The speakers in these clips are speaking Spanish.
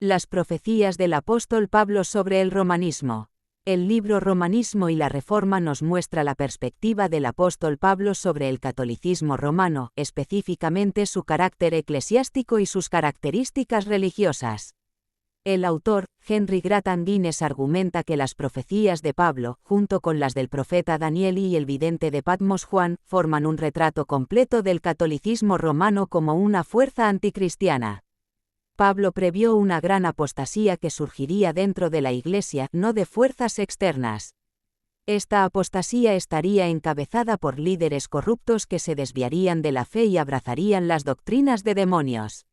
Las profecías del apóstol Pablo sobre el romanismo. El libro Romanismo y la Reforma nos muestra la perspectiva del apóstol Pablo sobre el catolicismo romano, específicamente su carácter eclesiástico y sus características religiosas. El autor, Henry Grattan Guinness, argumenta que las profecías de Pablo, junto con las del profeta Daniel y el vidente de Patmos Juan, forman un retrato completo del catolicismo romano como una fuerza anticristiana. Pablo previó una gran apostasía que surgiría dentro de la Iglesia, no de fuerzas externas. Esta apostasía estaría encabezada por líderes corruptos que se desviarían de la fe y abrazarían las doctrinas de demonios.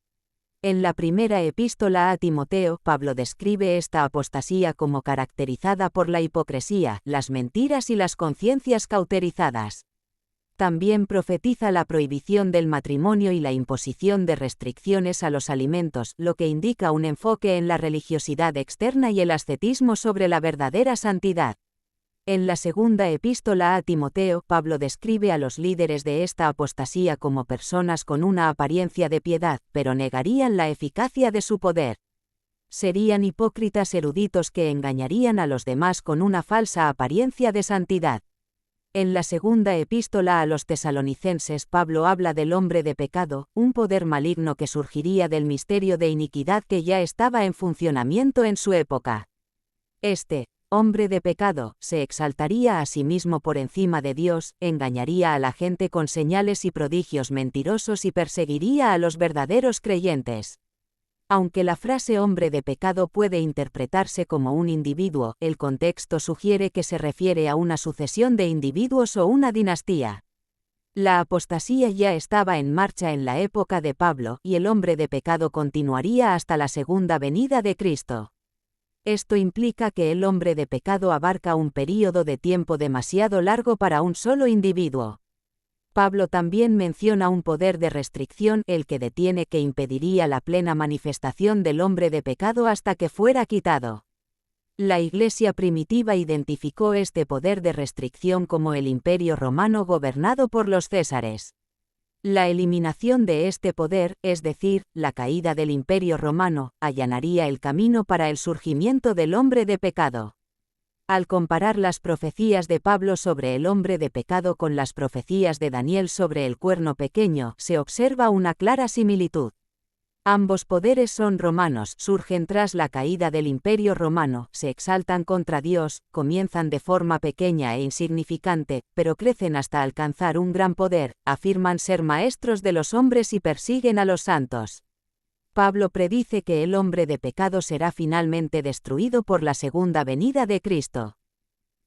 En la primera epístola a Timoteo, Pablo describe esta apostasía como caracterizada por la hipocresía, las mentiras y las conciencias cauterizadas. También profetiza la prohibición del matrimonio y la imposición de restricciones a los alimentos, lo que indica un enfoque en la religiosidad externa y el ascetismo sobre la verdadera santidad. En la segunda epístola a Timoteo, Pablo describe a los líderes de esta apostasía como personas con una apariencia de piedad, pero negarían la eficacia de su poder. Serían hipócritas eruditos que engañarían a los demás con una falsa apariencia de santidad. En la segunda epístola a los tesalonicenses, Pablo habla del hombre de pecado, un poder maligno que surgiría del misterio de iniquidad que ya estaba en funcionamiento en su época. Este hombre de pecado se exaltaría a sí mismo por encima de Dios, engañaría a la gente con señales y prodigios mentirosos y perseguiría a los verdaderos creyentes. Aunque la frase hombre de pecado puede interpretarse como un individuo, el contexto sugiere que se refiere a una sucesión de individuos o una dinastía. La apostasía ya estaba en marcha en la época de Pablo, y el hombre de pecado continuaría hasta la segunda venida de Cristo. Esto implica que el hombre de pecado abarca un período de tiempo demasiado largo para un solo individuo. Pablo también menciona un poder de restricción, el que detiene que impediría la plena manifestación del hombre de pecado hasta que fuera quitado. La Iglesia primitiva identificó este poder de restricción como el Imperio Romano gobernado por los Césares. La eliminación de este poder, es decir, la caída del Imperio Romano, allanaría el camino para el surgimiento del hombre de pecado. Al comparar las profecías de Pablo sobre el hombre de pecado con las profecías de Daniel sobre el cuerno pequeño, se observa una clara similitud. Ambos poderes son romanos, surgen tras la caída del Imperio Romano, se exaltan contra Dios, comienzan de forma pequeña e insignificante, pero crecen hasta alcanzar un gran poder, afirman ser maestros de los hombres y persiguen a los santos. Pablo predice que el hombre de pecado será finalmente destruido por la segunda venida de Cristo.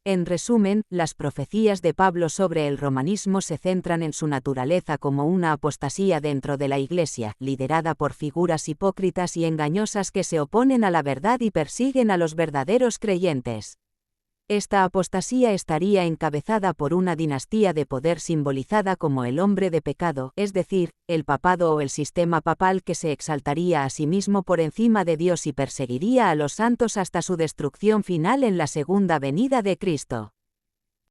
En resumen, las profecías de Pablo sobre el romanismo se centran en su naturaleza como una apostasía dentro de la Iglesia, liderada por figuras hipócritas y engañosas que se oponen a la verdad y persiguen a los verdaderos creyentes. Esta apostasía estaría encabezada por una dinastía de poder simbolizada como el hombre de pecado, es decir, el papado o el sistema papal que se exaltaría a sí mismo por encima de Dios y perseguiría a los santos hasta su destrucción final en la segunda venida de Cristo.